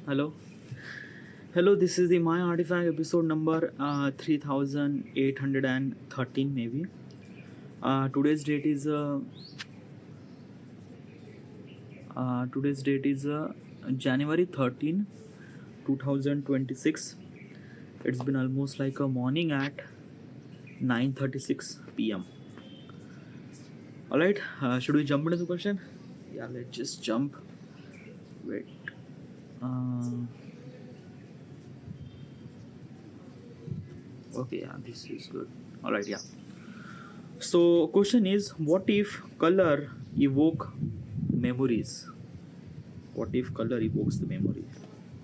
Hello. Hello, this is the My Artifact episode number 3813 maybe. Today's date is January 13, 2026. It's been almost like a morning at 9:36 p.m. All right, should we jump into the question? Yeah, let's just jump. Wait. Okay, yeah, this is good. All right, yeah. So, question is, what if color evoke memories? What if color evokes the memory?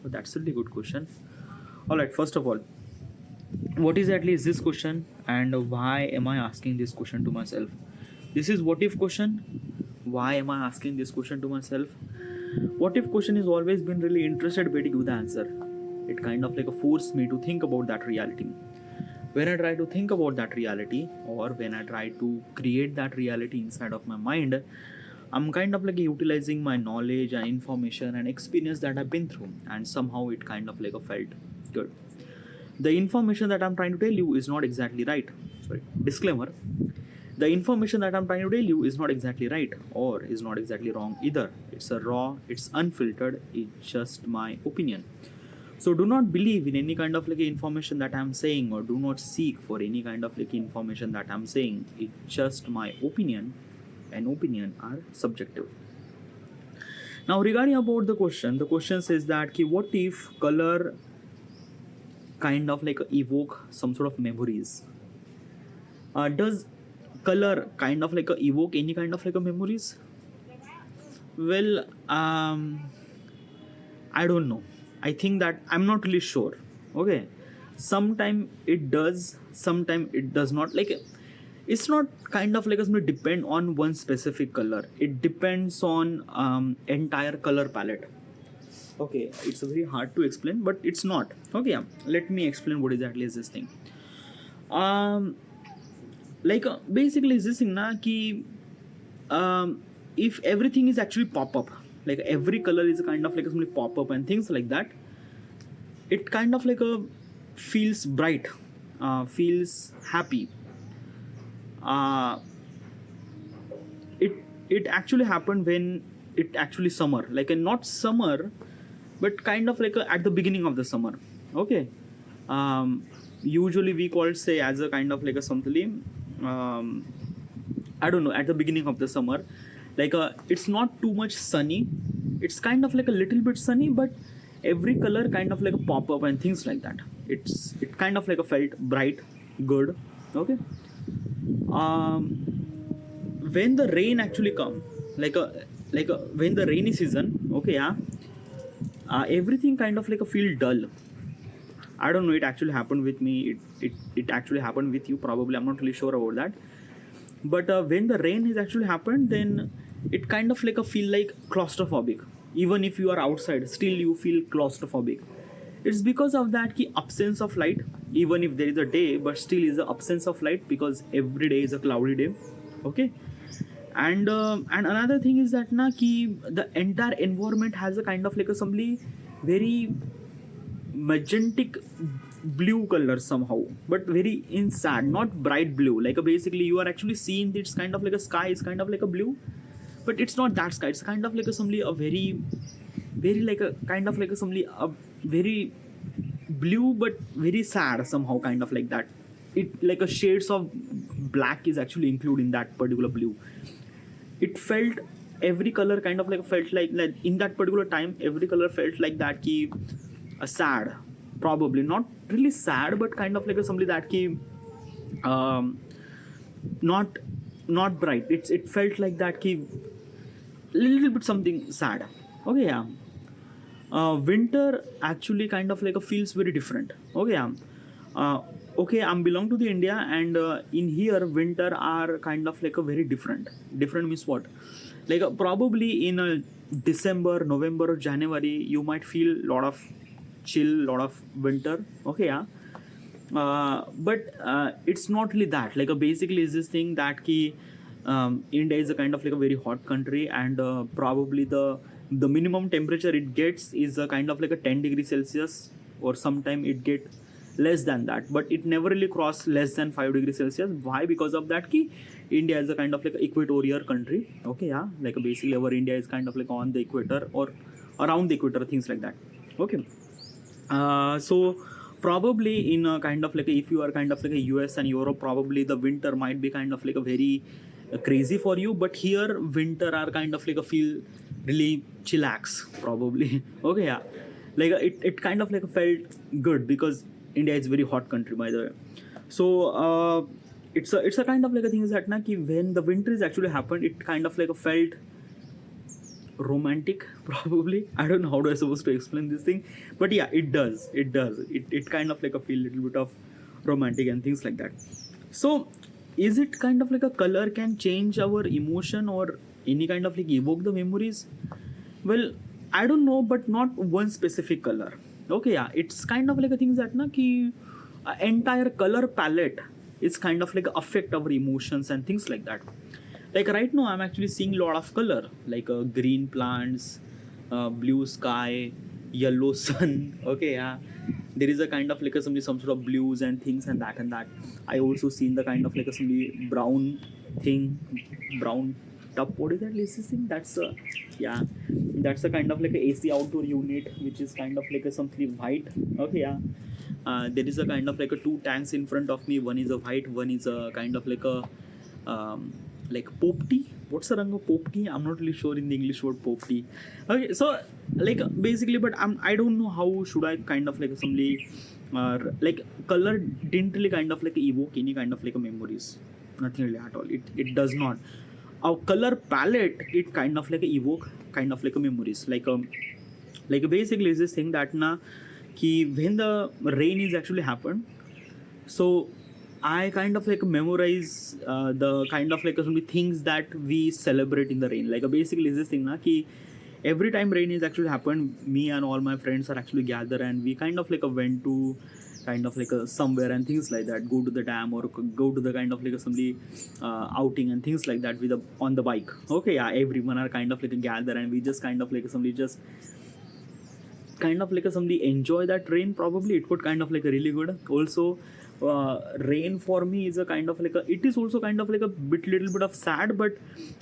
Oh, that's a really good question. All right, first of all, what exactly is this question, and why am I asking this question to myself? This is what if question. Why am I asking this question to myself? What if question is always been really interested waiting with the answer. It kind of like forced me to think about that reality. When I try to think about that reality, or when I try to create that reality inside of my mind, I'm kind of like utilizing my knowledge and information and experience that I've been through, and somehow it kind of like felt good. The information that I'm trying to tell you is not exactly right. Sorry, disclaimer. The information that I'm trying to tell you is not exactly right or is not exactly wrong either. It's a raw, it's unfiltered, it's just my opinion. So do not believe in any kind of like information that I'm saying, or do not seek for any kind of like information that I'm saying. It's just my opinion, and opinion are subjective. Now regarding about the question says that what if color kind of like evoke some sort of memories? Does color kind of like evoke any kind of like memories? Well, I don't know. I think that I'm not really sure. Okay, sometime it does, sometime it does not. Like, it's not kind of like a depend on one specific color. It depends on entire color palette. Okay, it's very hard to explain, but it's not. Okay, yeah. Let me explain what exactly is this thing. Um, basically is this thing na ki if everything is actually pop up, like every color is a kind of like a pop up and things like that, it kind of like feels bright, feels happy. uh, it it actually happened when it actually summer, like a not summer, but kind of like at the beginning of the summer. Okay. Usually we call it say as a kind of like a something, I don't know, at the beginning of the summer, like it's not too much sunny, it's kind of like a little bit sunny, but every color kind of like a pop up and things like that. It kind of like a felt bright, good. Okay. um when the rain actually come, when the rainy season, okay, yeah, everything kind of like a feel dull. I don't know, it actually happened with me, it actually happened with you probably, I'm not really sure about that. But when the rain has actually happened, then it kind of like a feel like claustrophobic. Even if you are outside, still you feel claustrophobic. It's because of that ki absence of light. Even if there is a day, but still is the absence of light, because every day is a cloudy day. Okay. And another thing is that na ki the entire environment has a kind of like a somebody very magentic blue color somehow, but very inside, not bright blue, like basically you are actually seeing it's kind of like a sky is kind of like a blue, but it's not that sky, it's kind of like a somebody a very like a kind of like a somebody a very blue but very sad somehow, kind of like that. It like a shades of black is actually included in that particular blue. It felt every color kind of like felt like in that particular time every color felt like that ki a sad, probably not really sad, but kind of like a somebody that ki um not bright, it felt like that ki little bit something sad. Okay, yeah. Winter actually kind of like a feels very different. Okay, yeah. Okay, I'm belong to the India, and in here winter are kind of like a very different means what, like probably in December, November or January you might feel lot of chill, lot of winter. Okay, yeah. But it's not really that, like basically is this thing that ki India is a kind of like a very hot country, and probably the the minimum temperature it gets is a kind of like a 10 degrees Celsius, or sometime it get less than that, but it never really cross less than 5 degrees Celsius. Why? Because of that ki India is a kind of like equatorial country. Okay, yeah, like basically our India is kind of like on the equator or around the equator, things like that. Okay. So probably in a kind of like if you are kind of like a US and Europe, probably the winter might be kind of like a very crazy for you, but here winter are kind of like a feel really chillax probably. Okay, yeah, like it kind of like felt good because India is very hot country, by the way. So it's a kind of like a thing is that na ki when the winter is actually happened, it kind of like felt romantic probably. I don't know how do I supposed to explain this thing, but yeah, it kind of like a feel little bit of romantic and things like that. So is it kind of like a color can change our emotion or any kind of like evoke the memories? Well, I don't know, but not one specific color. Okay, yeah, it's kind of like a thing that na ki entire color palette is kind of like affect our emotions and things like that. Like right now I'm actually seeing a lot of color, like green plants, blue sky, yellow sun. Okay, yeah, there is a kind of like some sort of blues and things and that and that. I also seen the kind of like some brown thing, brown top. What is that this thing? That's yeah, that's a kind of like a AC outdoor unit which is kind of like a something white. Okay, yeah. There is a kind of like a two tanks in front of me. One is a white, one is a kind of like popti. What's the rang of popti? I'm not really sure in the English word popti. Okay, so like basically, but I don't know how should I kind of like somebody like color didn't really kind of like evoke any kind of like a memories. Nothing really at all. It does not. Our color palette it kind of like evoke kind of like a memories. Like basically is this thing that na ki when the rain is actually happened, so I kind of like memorize the kind of like some things that we celebrate in the rain. Like basically is this thing na ki every time rain is actually happened, me and all my friends are actually gather and we kind of like went to kind of like somewhere and things like that. Go to the dam or go to the kind of like somebody outing and things like that with on the bike. Okay, yeah, everyone are kind of like gather and we just kind of like somebody just kind of like somebody enjoy that rain. Probably it would kind of like really good. Also rain for me is a kind of like it is also kind of like a little bit of sad, but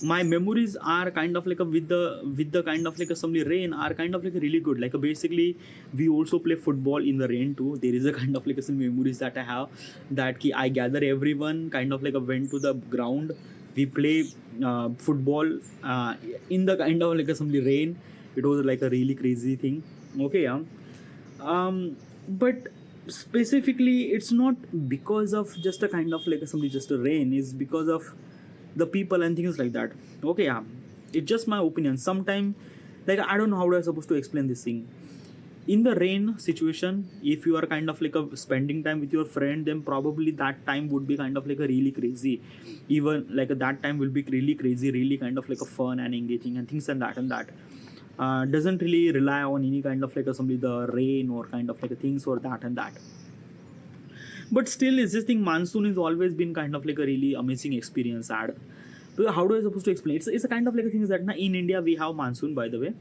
my memories are kind of like with the kind of like somebody rain are kind of like really good. Like basically we also play football in the rain too. There is a kind of like some memories that I have, that I gather everyone kind of like went to the ground, we play football in the kind of like somebody rain. It was like a really crazy thing. Okay, yeah. But specifically it's not because of just a kind of like somebody just a rain, is because of the people and things like that. Okay, yeah, it's just my opinion. Sometime like I don't know how I supposed to explain this thing. In the rain situation, if you are kind of like spending time with your friend, then probably that time would be kind of like a really crazy. Even like that time will be really crazy, really kind of like a fun and engaging and things and that. Doesn't really rely on any kind of like somebody the rain or kind of like things or that and that. But still is this thing, monsoon has always been kind of like a really amazing experience. How do I supposed to explain? It's a kind of like a thing that in India we have monsoon, by the way,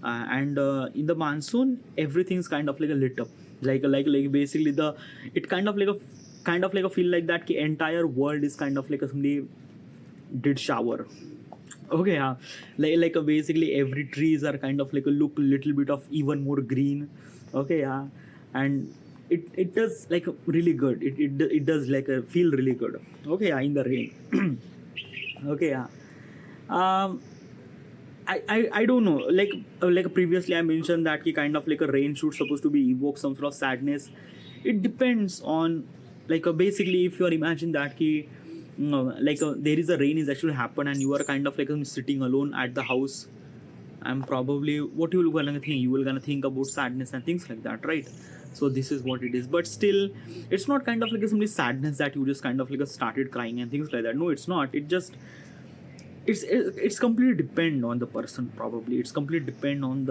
and in the monsoon everything's kind of like a lit up, like basically it kind of like a feel like that the entire world is kind of like somebody did shower. Okay, yeah, basically every trees are kind of like a look little bit of even more green. Okay, yeah, and it does like really good. It does like feel really good. Okay, yeah, in the rain. Okay, yeah. um I don't know, like previously I mentioned that kind of like a rain should supposed to be evoke some sort of sadness. It depends on basically if you are imagine that ki no, there is a rain is actually happen and you are kind of like sitting alone at the house, and probably what you will gonna think, you will gonna think about sadness and things like that, right? So this is what it is. But still it's not kind of like some sadness that you just kind of like started crying and things like that. No, it's not. It just it's completely depend on the person. Probably it's completely depend on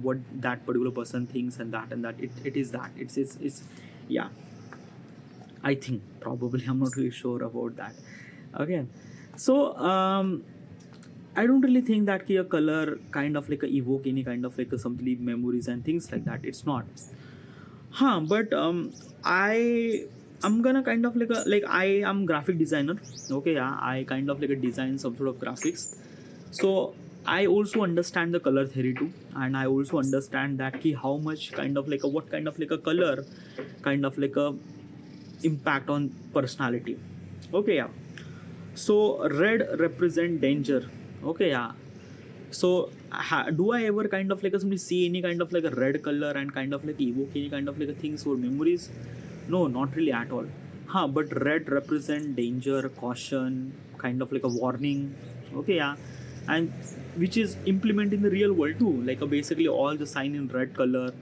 what that particular person thinks and that it is that it's yeah, I think probably. I'm not really sure about that. Okay, so I don't really think that a color kind of like a evoke any kind of like a something memories and things like that. It's not. Huh, but I'm gonna kind of like a like I am graphic designer. Okay, yeah, I kind of like a design some sort of graphics. So I also understand the color theory too, and I also understand that how much kind of like a what kind of like a color kind of like a impact on personality. Okay, yeah. So red represent danger. Okay, yeah. So do I ever kind of like somebody see any kind of like a red color and kind of like evoke any kind of like a things or memories? No, not really at all. Huh, but red represent danger, caution, kind of like a warning. Okay, yeah. And which is implemented in the real world too. Like basically all the sign in red color,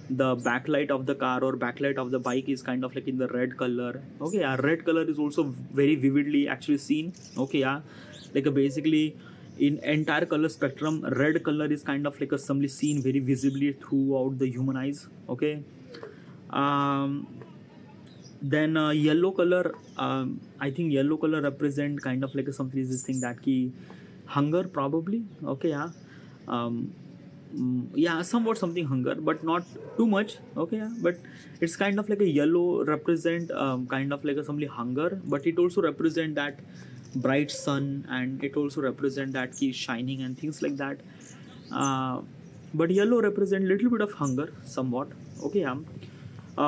the backlight of the car or backlight of the bike is kind of like in the red color. Okay, yeah, red color is also very vividly actually seen. Okay, yeah, like basically in entire color spectrum, red color is kind of like a somebody seen very visibly throughout the human eyes. Okay, um, then yellow color, I think yellow color represent kind of like a something is this thing that key hunger probably. Okay, yeah. um, yeah, somewhat something hunger but not too much. Okay, yeah, but it's kind of like a yellow represent kind of like a somebody hunger, but it also represent that bright sun, and it also represent that key shining and things like that. uh, but yellow represent little bit of hunger somewhat. Okay, yeah.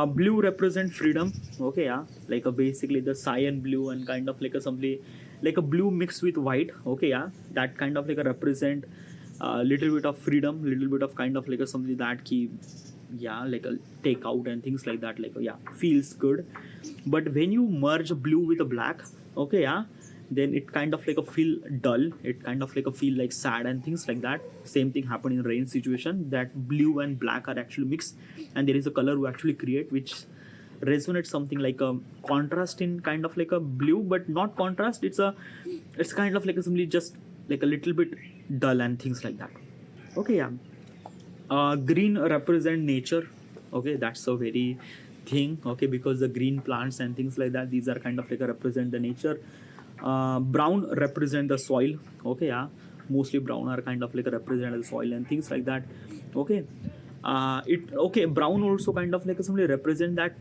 Blue represent freedom. Okay, yeah, like basically the cyan blue and kind of like a somebody like a blue mixed with white. Okay, yeah, that kind of like a represent little bit of freedom, little bit of kind of like a something that key, yeah, like a takeout and things like that, like yeah, feels good. But when you merge blue with a black, okay, yeah, then it kind of like a feel dull, it kind of like a feel like sad and things like that. Same thing happen in rain situation, that blue and black are actually mixed, and there is a color we actually create which resonates something like a contrast in kind of like a blue, but not contrast, it's kind of like a simply just like a little bit dull and things like that. Okay, yeah. Green represent nature. Okay, that's a very thing. Okay, because the green plants and things like that, these are kind of like a represent the nature. Brown represent the soil. Okay, yeah, mostly brown are kind of like a represent the soil and things like that. Okay, it okay, brown also kind of like somebody represent that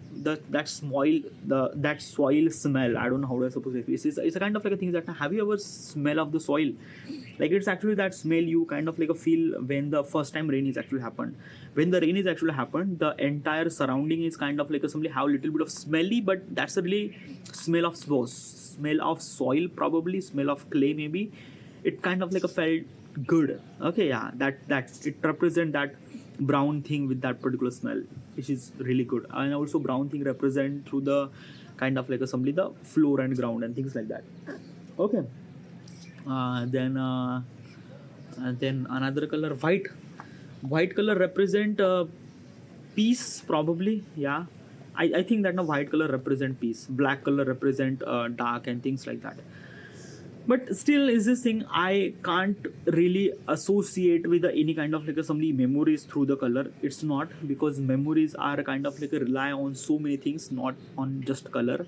soil, that soil smell. I don't know how to suppose it. It's a kind of like a thing that have you ever smell of the soil, like it's actually that smell you kind of like a feel when the first time rain is actually happened. When the rain is actually happened, the entire surrounding is kind of like a somebody have a little bit of smelly, but that's a really smell of smell of soil, probably smell of clay maybe. It kind of like a felt good. Okay, yeah, that it represent that brown thing with that particular smell, which is really good. And also brown thing represent through the kind of like a simply the floor and ground and things like that. Okay. Then another color, white. White color represent peace probably. Yeah, I think that now white color represent peace, black color represent dark and things like that. But still is this thing I can't really associate with any kind of like a somebody memories through the color. It's not, because memories are kind of like a rely on so many things, not on just color.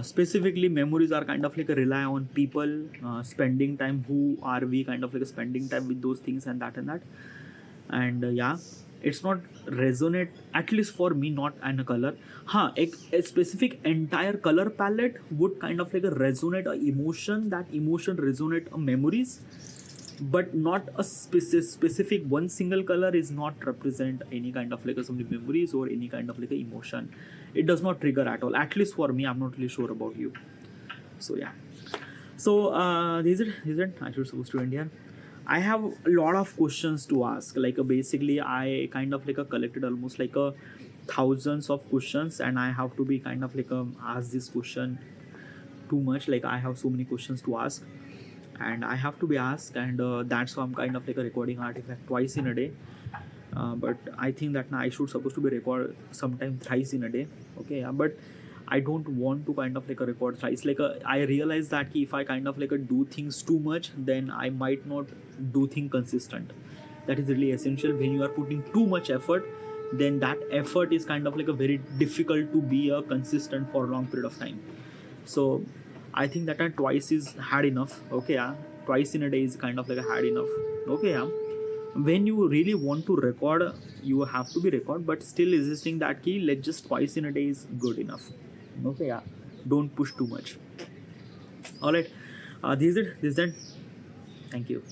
Specifically memories are kind of like a rely on people, spending time, who are we kind of like spending time with those things and that. And yeah, it's not resonate, at least for me, not in a color. A specific entire color palette would kind of like a resonate a emotion, that emotion resonate a memories, but not a specific one single color is not represent any kind of like a some memories or any kind of like a emotion. It does not trigger at all, at least for me. I'm not really sure about you. So yeah. So is it I should supposed to end here. I have a lot of questions to ask. Like basically, I kind of like collected almost like a thousands of questions, and I have to be kind of like ask this question too much. Like I have so many questions to ask, and I have to be asked, and that's why I'm kind of like a recording artifact twice in a day. But I think that now I should supposed to be record sometime thrice in a day. Okay, yeah, but I don't want to kind of like a record thrice. Like I realize that if I kind of like do things too much, then I might not do thing consistent. That is really essential. When you are putting too much effort, then that effort is kind of like a very difficult to be a consistent for a long period of time. So I think that twice is hard enough. Okay, yeah. twice in a day is kind of like a had enough. Okay, yeah. When you really want to record, you have to be record, but still existing that key, like just twice in a day is good enough. Okay, yeah. Don't push too much. All right. This is it. Thank you.